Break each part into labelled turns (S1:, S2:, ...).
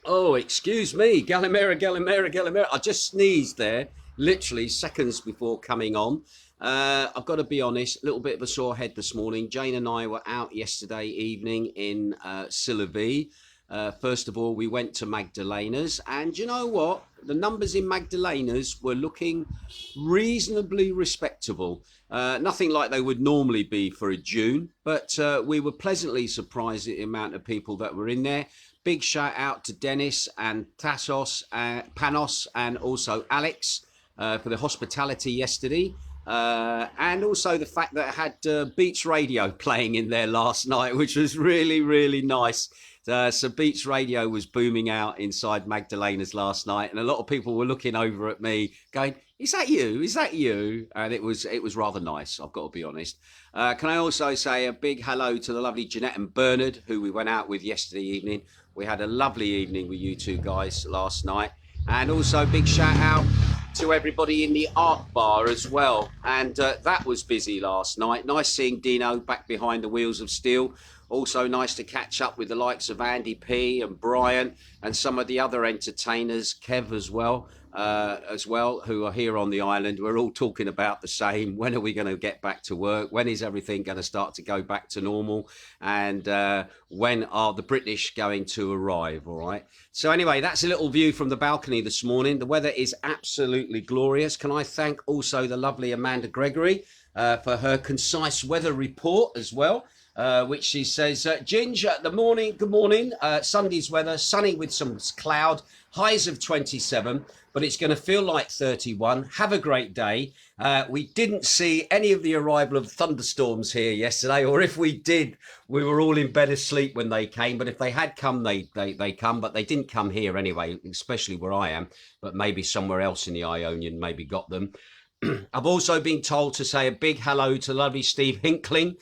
S1: Oh, excuse me. Galimera, Galimera, Galimera. I just sneezed there, literally seconds before coming on. I've got to be honest, a little bit of a sore head this morning. Jane and I were out yesterday evening in Sillaby. First of all, we went to Magdalena's, and you know what? The numbers in Magdalena's were looking reasonably respectable. Nothing like they would normally be for a June, but we were pleasantly surprised at the amount of people that were in there. Big shout out to Dennis and Tassos, Panos, and also Alex for the hospitality yesterday. And also the fact that it had Beats Radio playing in there last night, which was really, really nice. So Beats Radio was booming out inside Magdalena's last night, and a lot of people were looking over at me going, is that you? Is that you? And it was rather nice, I've got to be honest. Can I also say a big hello to the lovely Jeanette and Bernard, who we went out with yesterday evening. We had a lovely evening with you two guys last night. And also big shout out to everybody in the art bar as well. And that was busy last night. Nice seeing Dino back behind the wheels of steel. Also nice to catch up with the likes of Andy P and Brian and some of the other entertainers, Kev as well, who are here on the island. We're all talking about the same. When are we going to get back to work? When is everything going to start to go back to normal? And when are the British going to arrive? All right. So anyway, that's a little view from the balcony this morning. The weather is absolutely glorious. Can I thank also the lovely Amanda Gregory for her concise weather report as well. Which she says, Ginge, good morning, Sunday's weather, sunny with some cloud, highs of 27, but it's going to feel like 31. Have a great day. We didn't see any of the arrival of thunderstorms here yesterday, or if we did, we were all in bed asleep when they came, but if they had come, they come, but they didn't come here anyway, especially where I am, but maybe somewhere else in the Ionian maybe got them. I've also been told to say a big hello to lovely Steve Hinkling.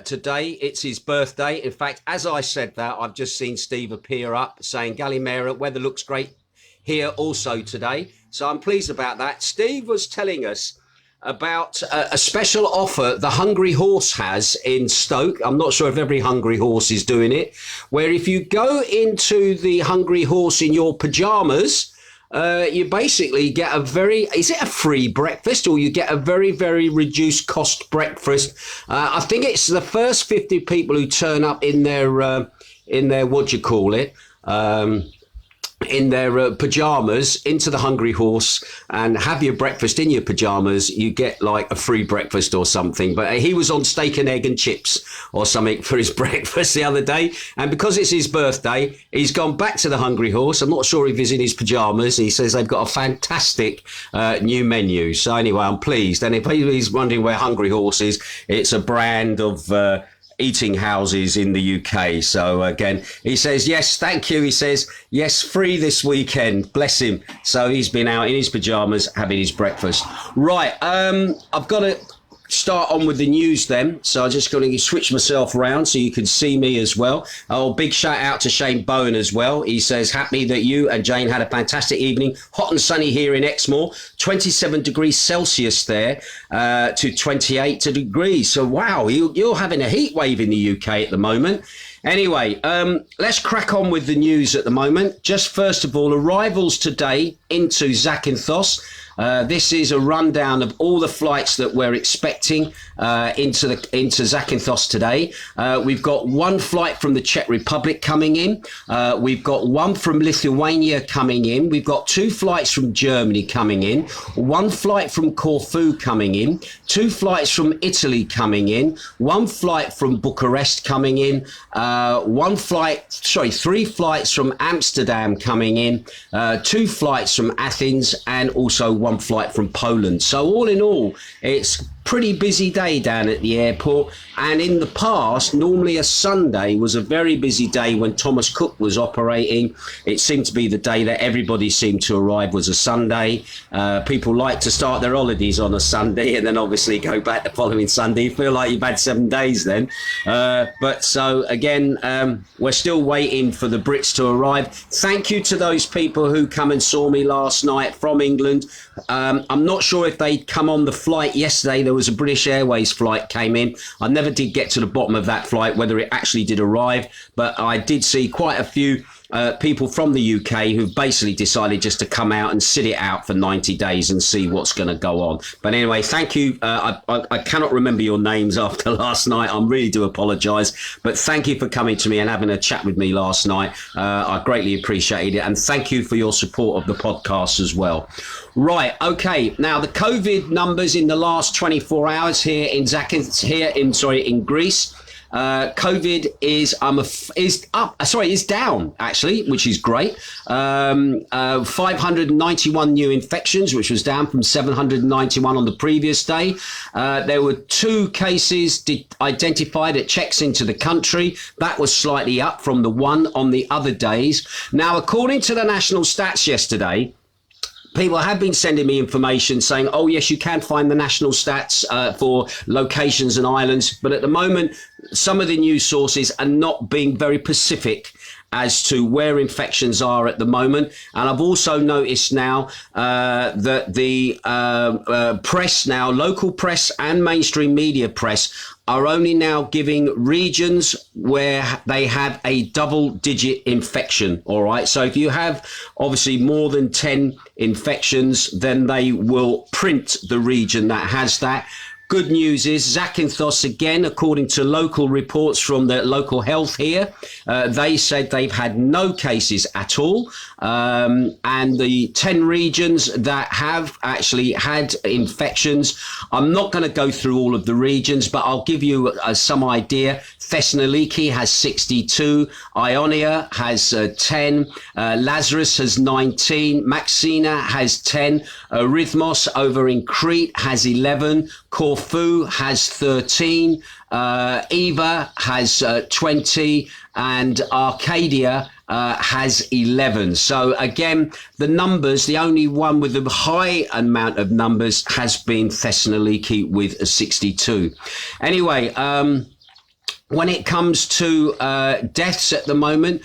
S1: Today, it's his birthday. In fact, as I said that, I've just seen Steve appear up saying, Galimera, weather looks great here also today. So I'm pleased about that. Steve was telling us about a special offer the Hungry Horse has in Stoke. I'm not sure if every Hungry Horse is doing it, where if you go into the Hungry Horse in your pajamas, you basically get is it a free breakfast, or you get a very, very reduced cost breakfast? I think it's the first 50 people who turn up in their, what do you call it? In their pajamas into the Hungry Horse and have your breakfast in your pajamas, you get like a free breakfast or something. But he was on steak and egg and chips or something for his breakfast the other day. And because it's his birthday, he's gone back to the Hungry Horse. I'm not sure if he's in his pajamas. He says they've got a fantastic new menu. So anyway, I'm pleased. And if he's wondering where Hungry Horse is, it's a brand of eating houses in the UK. So again, he says, yes, thank you. He says, yes, free this weekend. Bless him. So he's been out in his pajamas having his breakfast. Right. I've got to start on with the news then. So I'm just going to switch myself around so you can see me as well. Oh, big shout out to Shane Bowen as well. He says, happy that you and Jane had a fantastic evening. Hot and sunny here in Exmoor. 27 degrees Celsius there to 28 degrees. So, wow, you're having a heat wave in the UK at the moment. Anyway, let's crack on with the news at the moment. Just first of all, arrivals today into Zakynthos. This is a rundown of all the flights that we're expecting into Zakynthos today. We've got one flight from the Czech Republic coming in. We've got one from Lithuania coming in. We've got two flights from Germany coming in. One flight from Corfu coming in. Two flights from Italy coming in. One flight from Bucharest coming in. Three flights from Amsterdam coming in. Two flights from Athens, and also one flight from Poland. So all in all, it's pretty busy day down at the airport. And in the past, normally a Sunday was a very busy day when Thomas Cook was operating. It seemed to be the day that everybody seemed to arrive was a Sunday. People like to start their holidays on a Sunday and then obviously go back the following Sunday. You feel like you've had 7 days then. But so again, we're still waiting for the Brits to arrive. Thank you to those people who come and saw me last night from England. I'm not sure if they'd come on the flight yesterday. There was a British Airways flight came in. I never did get to the bottom of that flight, whether it actually did arrive, but I did see quite a few people from the UK who've basically decided just to come out and sit it out for 90 days and see what's going to go on. But anyway, thank you. I cannot remember your names after last night. I really do apologise. But thank you for coming to me and having a chat with me last night. I greatly appreciated it. And thank you for your support of the podcast as well. Right. OK. Now, the COVID numbers in the last 24 hours here in in Greece. COVID is down actually, which is great. 591 new infections, which was down from 791 on the previous day. There were 2 cases identified at checks into the country. That was slightly up from the 1 on the other days. Now, according to the national stats yesterday, people have been sending me information saying, oh, yes, you can find the national stats for locations and islands. But at the moment, some of the news sources are not being very specific as to where infections are at the moment. And I've also noticed now that the press now, local press and mainstream media press, are only now giving regions where they have a double-digit infection, all right? So if you have, obviously, more than 10 infections, then they will print the region that has that. Good news is Zakynthos, again, according to local reports from the local health here, they said they've had no cases at all. And the 10 regions that have actually had infections, I'm not going to go through all of the regions, but I'll give you some idea. Thessaloniki has 62, Ionia has 10, Lazarus has 19, Maxina has 10, Rhythmos over in Crete has 11, Corfu has 13, Eva has 20, and Arcadia has 11. So again, the numbers, the only one with a high amount of numbers has been Thessaloniki with a 62. Anyway, when it comes to deaths at the moment,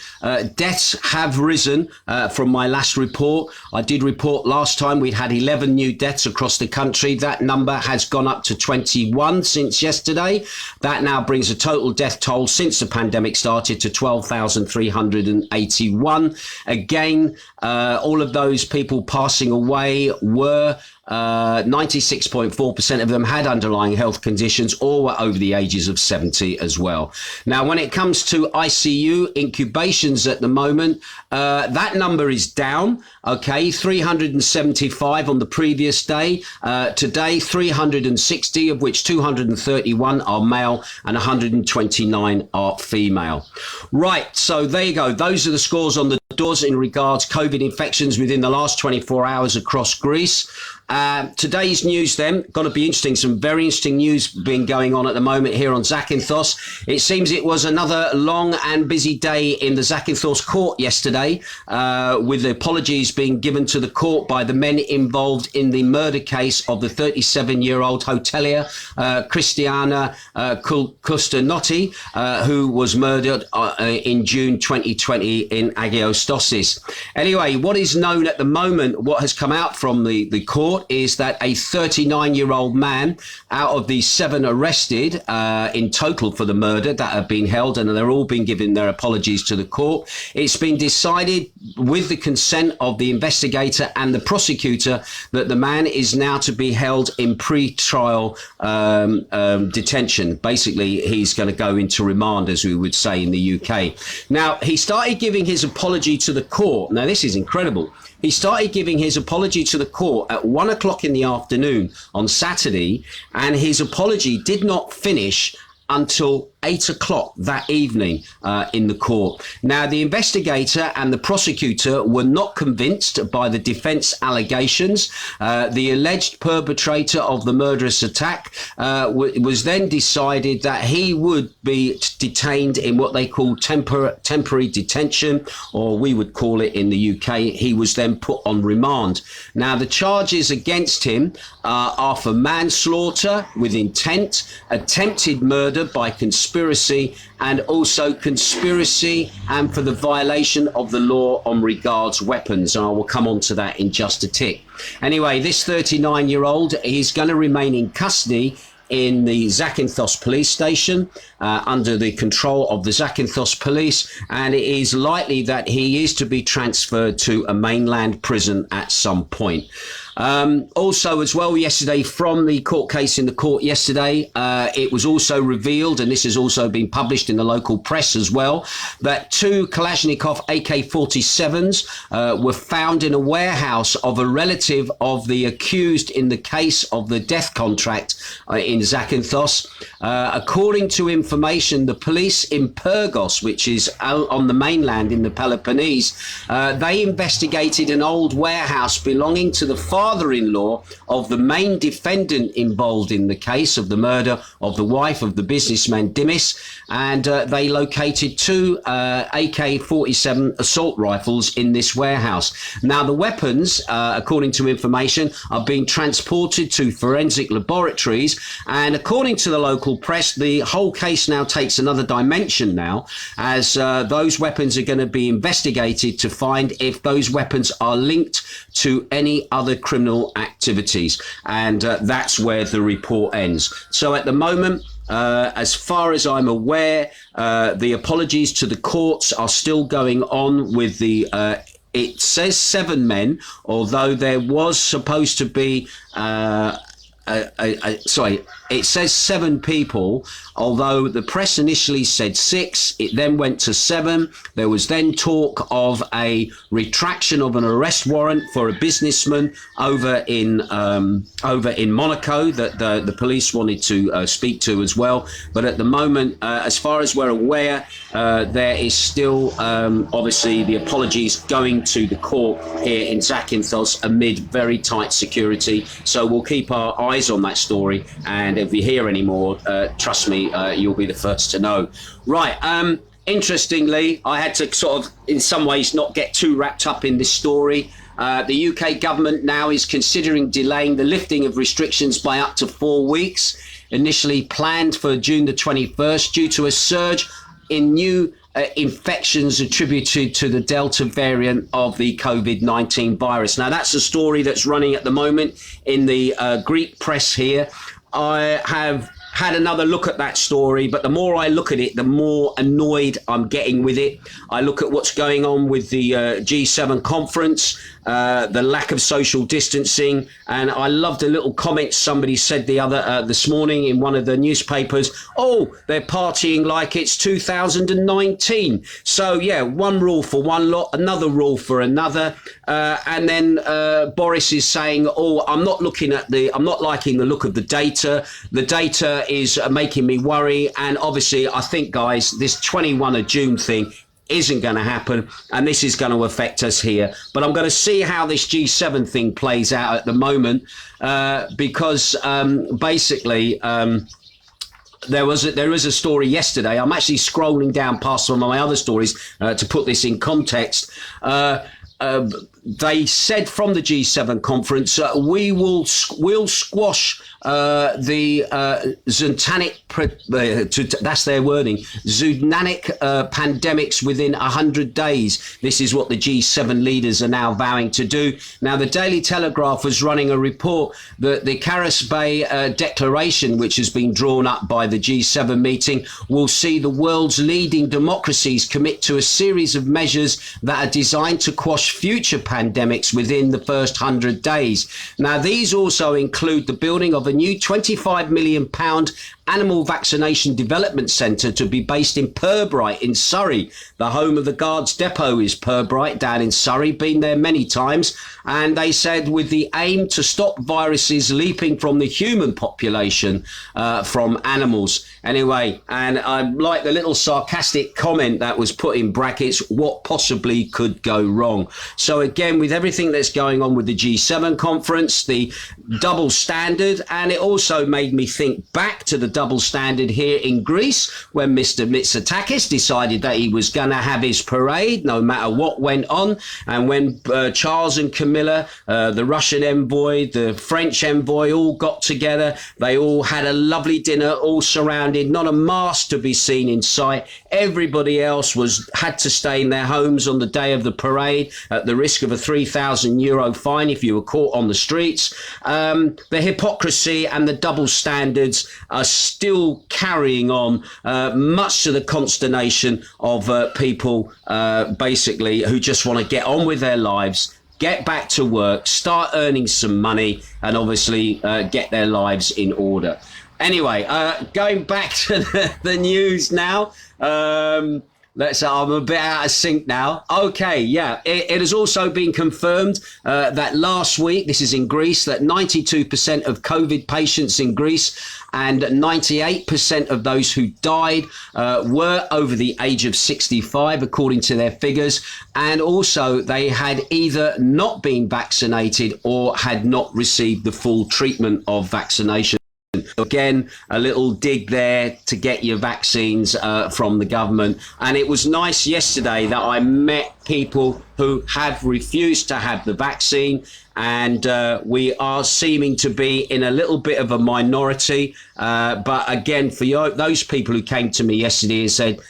S1: deaths have risen from my last report. I did report last time we'd had 11 new deaths across the country. That number has gone up to 21 since yesterday. That now brings the total death toll since the pandemic started to 12,381. Again, all of those people passing away were 96.4% of them had underlying health conditions or were over the ages of 70 as well. Now, when it comes to ICU incubations at the moment, that number is down. Okay, 375 on the previous day. Today, 360, of which 231 are male and 129 are female. Right, so there you go. Those are the scores on the doors in regards COVID infections within the last 24 hours across Greece. Today's news then, going to be interesting. Some very interesting news being going on at the moment here on Zakynthos. It seems it was another long and busy day in the Zakynthos court yesterday, with apologies being given to the court by the men involved in the murder case of the 37-year-old hotelier, Christina Kloutsinioti, who was murdered in June 2020 in Agiostosis. Anyway, what is known at the moment, what has come out from the court, is that a 39-year-old man out of the 7 arrested in total for the murder that have been held, and they're all been giving their apologies to the court. It's been decided with the consent of the investigator and the prosecutor that the man is now to be held in pre-trial detention. Basically, he's going to go into remand, as we would say in the UK. Now, he started giving his apology to the court. Now, this is incredible. He started giving his apology to the court at 1 o'clock in the afternoon on Saturday, and his apology did not finish until 8 o'clock that evening in the court. Now, the investigator and the prosecutor were not convinced by the defense allegations. The alleged perpetrator of the murderous attack was then decided that he would be detained in what they call temporary detention, or we would call it in the UK. He was then put on remand. Now, the charges against him are for manslaughter with intent, attempted murder by conspiracy, and also conspiracy and for the violation of the law on regards weapons. And I will come on to that in just a tick. Anyway, this 39-year-old is going to remain in custody in the Zakynthos police station under the control of the Zakynthos police, and it is likely that he is to be transferred to a mainland prison at some point. Also as well yesterday, from the court case in the court yesterday, it was also revealed, and this has also been published in the local press as well, that 2 Kalashnikovs AK-47s were found in a warehouse of a relative of the accused in the case of the death contract in Zakynthos. According to information, the police in Pyrgos, which is out on the mainland in the Peloponnese, they investigated an old warehouse belonging to the father-in-law of the main defendant involved in the case of the murder of the wife of the businessman Dimis, and they located 2 AK-47 assault rifles in this warehouse. Now, the weapons, according to information, are being transported to forensic laboratories, and according to the local press, the whole case now takes another dimension now, as those weapons are going to be investigated to find if those weapons are linked to any other criminal activities, and that's where the report ends. So at the moment, as far as I'm aware, the apologies to the courts are still going on with the it says 7 men, although there was supposed to be sorry, it says 7 people, although the press initially said 6. It then went to 7. There was then talk of a retraction of an arrest warrant for a businessman over in Monaco that the police wanted to speak to as well. But at the moment, as far as we're aware, there is still obviously the apologies going to the court here in Zakynthos amid very tight security. So we'll keep our eyes on that story, and if you hear any more, trust me, you'll be the first to know. Right. Interestingly, I had to sort of, in some ways, not get too wrapped up in this story. The UK government now is considering delaying the lifting of restrictions by up to 4 weeks, initially planned for June the 21st, due to a surge in new infections attributed to the Delta variant of the COVID-19 virus. Now, that's a story that's running at the moment in the Greek press here. I have had another look at that story, but the more I look at it, the more annoyed I'm getting with it. I look at what's going on with the G7 conference, the lack of social distancing, and I loved a little comment somebody said this morning in one of the newspapers. Oh, they're partying like it's 2019. So yeah, one rule for one lot, another rule for another, and then Boris is saying, oh, I'm not liking the look of the data. The data is making me worry, and obviously I think, guys, this 21 of June thing isn't going to happen, and this is going to affect us here. But I'm going to see how this G7 thing plays out at the moment, because basically there is a story yesterday. I'm actually scrolling down past some of my other stories to put this in context. They said from the G7 conference, we'll squash the zoonotic, that's their wording, zoonotic pandemics within 100 days. This is what the G7 leaders are now vowing to do. Now, the Daily Telegraph was running a report that the Karas Bay Declaration, which has been drawn up by the G7 meeting, will see the world's leading democracies commit to a series of measures that are designed to quash future pandemics within the first 100 days. Now, these also include the building of a new £25 million animal vaccination development centre to be based in Purbright in Surrey. The home of the Guards Depot is Purbright, down in Surrey, been there many times. And they said with the aim to stop viruses leaping from the human population from animals. Anyway, and I like the little sarcastic comment that was put in brackets, what possibly could go wrong. So again, with everything that's going on with the G7 conference, the double standard, and it also made me think back to the double standard here in Greece when Mr. Mitsotakis decided that he was going to have his parade no matter what went on. And when Charles and Camilla, the Russian envoy, the French envoy, all got together, they all had a lovely dinner, all surrounded, not a mask to be seen in sight. Everybody else had to stay in their homes on the day of the parade at the risk of a €3,000 fine if you were caught on the streets. The hypocrisy and the double standards are still carrying on, much to the consternation of people basically who just want to get on with their lives, get back to work, start earning some money, and obviously get their lives in order. Anyway, going back to the news now. I'm a bit out of sync now. Okay, yeah. It has also been confirmed that last week, this is in Greece, that 92% of COVID patients in Greece and 98% of those who died were over the age of 65, according to their figures. And also they had either not been vaccinated or had not received the full treatment of vaccination. Again, a little dig there to get your vaccines from the government. And it was nice yesterday that I met people who have refused to have the vaccine. And we are seeming to be in a little bit of a minority. But again, for those people who came to me yesterday and said,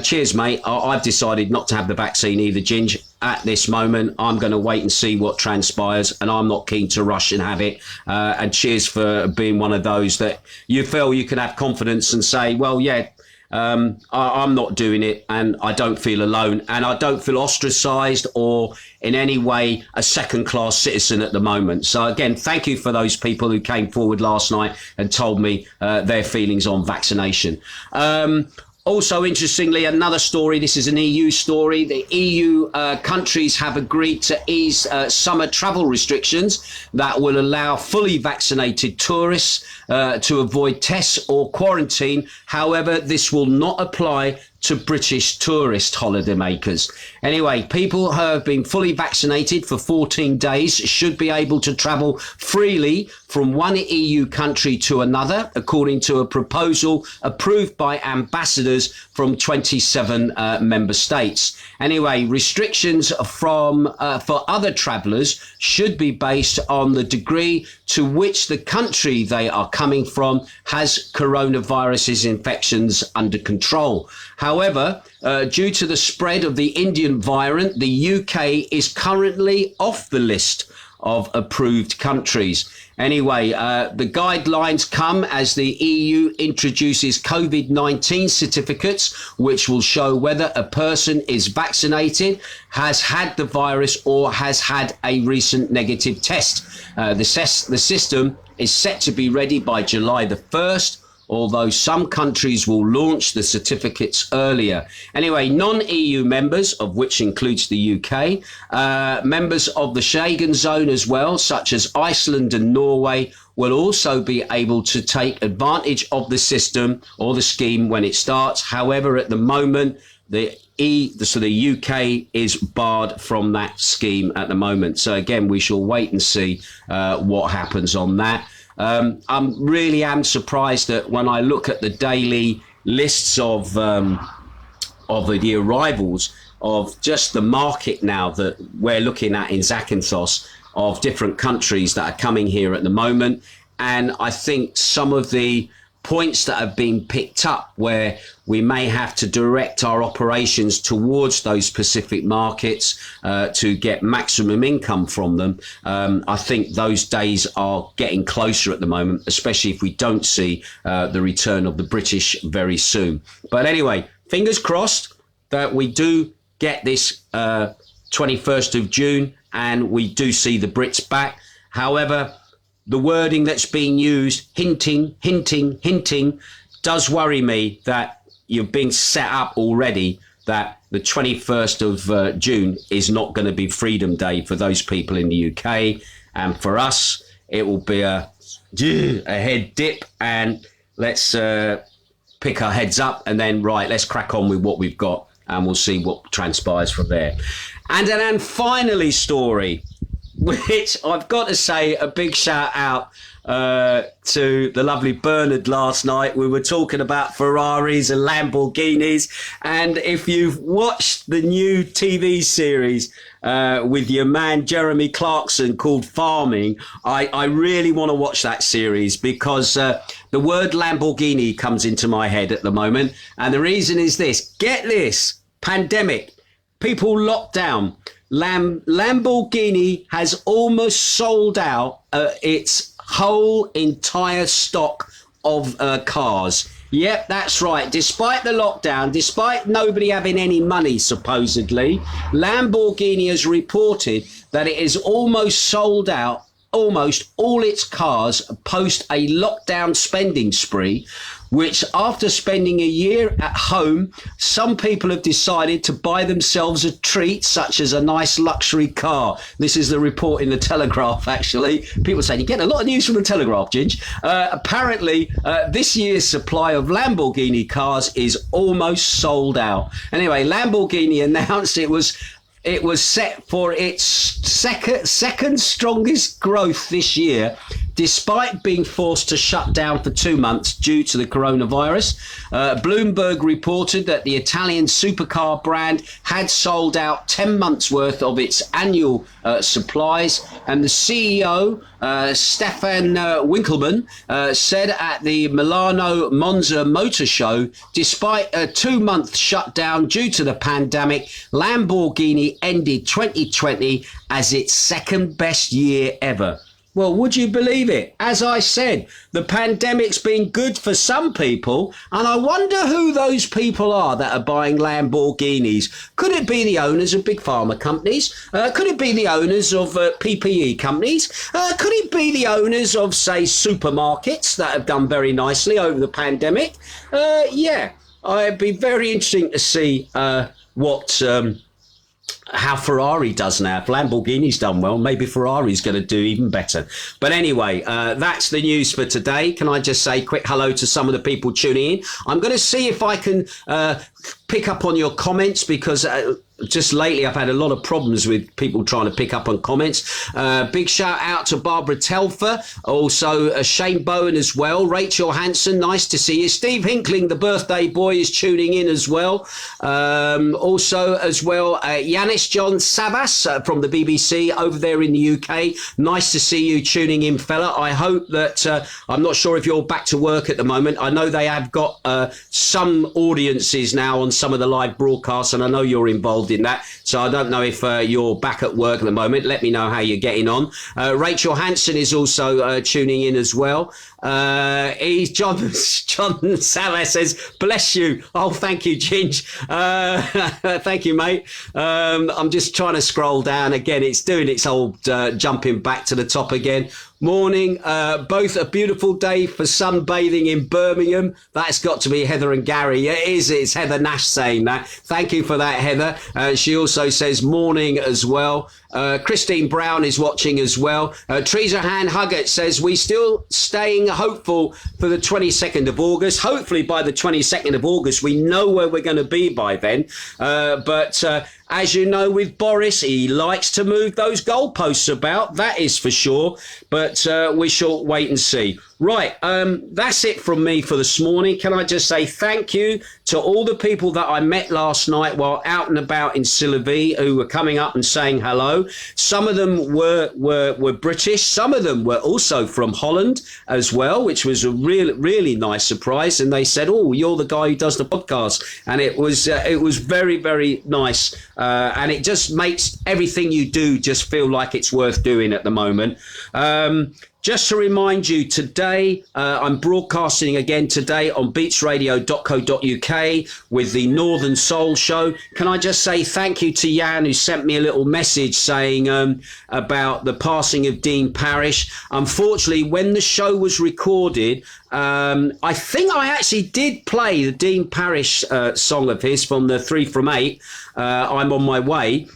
S1: cheers, mate, I've decided not to have the vaccine either, Ginge. At this moment, I'm going to wait and see what transpires, and I'm not keen to rush and have it. And cheers for being one of those that you feel you can have confidence and say, well, yeah, I'm not doing it, and I don't feel alone, and I don't feel ostracized or in any way a second-class citizen at the moment. So again, thank you for those people who came forward last night and told me their feelings on vaccination. Also, interestingly, another story. This is an EU story. The EU countries have agreed to ease summer travel restrictions that will allow fully vaccinated tourists to avoid tests or quarantine. However, this will not apply to British tourist holidaymakers. Anyway, people who have been fully vaccinated for 14 days should be able to travel freely from one EU country to another, according to a proposal approved by ambassadors from 27 member states. Anyway, restrictions for other travellers should be based on the degree to which the country they are coming from has coronavirus infections under control. However, due to the spread of the Indian variant, the UK is currently off the list of approved countries. Anyway, the guidelines come as the EU introduces COVID-19 certificates, which will show whether a person is vaccinated, has had the virus, or has had a recent negative test. The system is set to be ready by July the 1st, although some countries will launch the certificates earlier. Anyway, non-EU members, of which includes the UK, members of the Schengen zone as well, such as Iceland and Norway, will also be able to take advantage of the system or the scheme when it starts. However, at the moment, the UK is barred from that scheme at the moment. So again, we shall wait and see what happens on that. I really am surprised that when I look at the daily lists of the arrivals of just the market now that we're looking at in Zakynthos of different countries that are coming here at the moment. And I think some of the points that have been picked up where we may have to direct our operations towards those specific markets to get maximum income from them. I think those days are getting closer at the moment, especially if we don't see the return of the British very soon. But anyway, fingers crossed that we do get this 21st of June and we do see the Brits back. However, the wording that's being used, hinting, does worry me that you're being set up already that the 21st of June is not going to be Freedom Day for those people in the UK. And for us, it will be a head dip and let's pick our heads up and then, right, let's crack on with what we've got and we'll see what transpires from there. And then finally, story, which I've got to say a big shout out to the lovely Bernard last night. We were talking about Ferraris and Lamborghinis. And if you've watched the new TV series with your man Jeremy Clarkson called Farming, I really want to watch that series because the word Lamborghini comes into my head at the moment. And the reason is this. Get this. Pandemic. People locked down. Lamborghini has almost sold out its whole entire stock of cars. Yep, that's right. Despite the lockdown, despite nobody having any money, supposedly, Lamborghini has reported that it is almost sold out almost all its cars post a lockdown spending spree, which after spending a year at home, some people have decided to buy themselves a treat, such as a nice luxury car. This is the report in the Telegraph, actually. People saying, you get a lot of news from the Telegraph, Ginge. Apparently, this year's supply of Lamborghini cars is almost sold out. Anyway, Lamborghini announced it was set for its second strongest growth this year, despite being forced to shut down for 2 months due to the coronavirus. Bloomberg reported that the Italian supercar brand had sold out 10 months worth of its annual supplies. And the CEO, Stefan Winkelmann, said at the Milano Monza Motor Show, despite a 2-month shutdown due to the pandemic, Lamborghini ended 2020 as its second best year ever. Well, would you believe it? As I said, the pandemic's been good for some people, and I wonder who those people are that are buying Lamborghinis. Could it be the owners of big pharma companies? Could it be the owners of PPE companies? Could it be the owners of, say, supermarkets that have done very nicely over the pandemic? Yeah, it'd be very interesting to see how Ferrari does now. If Lamborghini's done well, maybe Ferrari's going to do even better. But anyway, that's the news for today. Can I just say a quick hello to some of the people tuning in? I'm going to see if I can pick up on your comments because just lately I've had a lot of problems with people trying to pick up on comments. Big shout out to Barbara Telfer, also Shane Bowen as well, Rachel Hanson, nice to see you. Steve Hinkling, the birthday boy, is tuning in as well. Also as well, Yanis John Savas from the BBC over there in the UK. Nice to see you tuning in, fella. I hope that, I'm not sure if you're back to work at the moment. I know they have got some audiences now on some of the live broadcasts, and I know you're involved in that, so I don't know if you're back at work at the moment. Let me know how you're getting on. Rachel Hanson is also tuning in as well. John Salas says, bless you. Oh, thank you, Ginge. Thank you, mate. I'm just trying to scroll down again. It's doing its old jumping back to the top again. Morning. Both a beautiful day for sunbathing in Birmingham. That's got to be Heather and Gary. It is. It's Heather Nash saying that. Thank you for that, Heather. She also says morning as well. Christine Brown is watching as well. Teresa Han Huggett says, we still staying hopeful for the 22nd of August. Hopefully by the 22nd of August, we know where we're going to be by then. But as you know, with Boris, he likes to move those goalposts about. That is for sure. But we shall wait and see. Right, that's it from me for this morning. Can I just say thank you to all the people that I met last night while out and about in Sillery who were coming up and saying hello. Some of them were British. Some of them were also from Holland as well, which was a really nice surprise. And they said, oh, you're the guy who does the podcast. And it was very, very nice. And it just makes everything you do just feel like it's worth doing at the moment. Just to remind you, today I'm broadcasting again today on beatsradio.co.uk with the Northern Soul Show. Can I just say thank you to Jan, who sent me a little message saying about the passing of Dean Parrish. Unfortunately, when the show was recorded, I think I actually did play the Dean Parrish song of his from the 3 from 8, I'm on my way.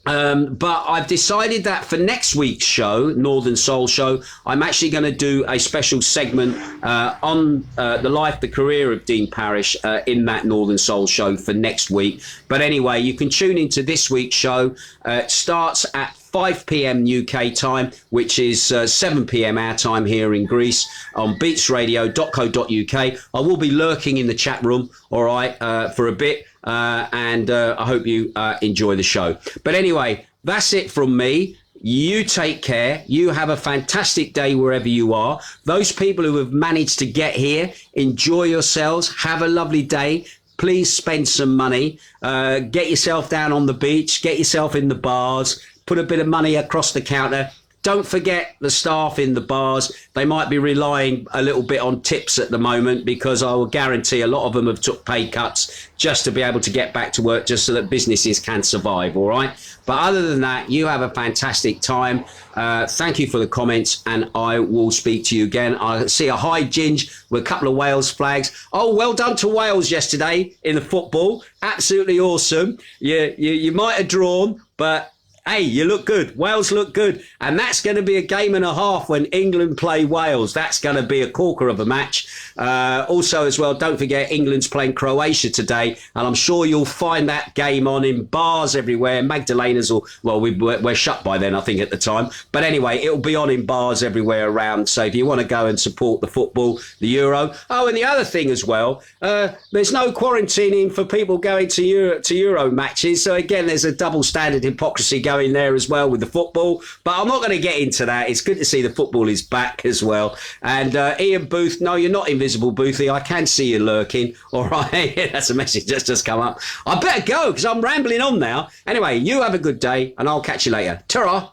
S1: But I've decided that for next week's show, Northern Soul Show, I'm actually going to do a special segment on the life, the career of Dean Parrish in that Northern Soul Show for next week. But anyway, you can tune into this week's show. It starts at 5 p.m. UK time, which is 7 p.m. our time here in Greece on beatsradio.co.uk. I will be lurking in the chat room, all right, for a bit, and I hope you enjoy the show. But anyway, that's it from me. You take care. You have a fantastic day wherever you are. Those people who have managed to get here, enjoy yourselves. Have a lovely day. Please spend some money. Get yourself down on the beach. Get yourself in the bars. Put a bit of money across the counter. Don't forget the staff in the bars. They might be relying a little bit on tips at the moment, because I will guarantee a lot of them have took pay cuts just to be able to get back to work, just so that businesses can survive, all right? But other than that, you have a fantastic time. Thank you for the comments, and I will speak to you again. I see a hi, Ginge, with a couple of Wales flags. Oh, well done to Wales yesterday in the football. Absolutely awesome. You might have drawn, but hey, you look good. Wales look good. And that's going to be a game and a half when England play Wales. That's going to be a corker of a match. Also, as well, don't forget, England's playing Croatia today. And I'm sure you'll find that game on in bars everywhere. Magdalena's, we're shut by then, I think, at the time. But anyway, it'll be on in bars everywhere around. So if you want to go and support the football, the Euro. Oh, and the other thing as well, there's no quarantining for people going to Euro matches. So again, there's a double standard hypocrisy going there as well with the football, but I'm not going to get into that. It's good to see the football is back as well. And Ian Booth, no, you're not invisible, Boothie. I can see you lurking. All right, that's a message that's just come up. I better go because I'm rambling on now. Anyway, you have a good day, and I'll catch you later. Ta-ra.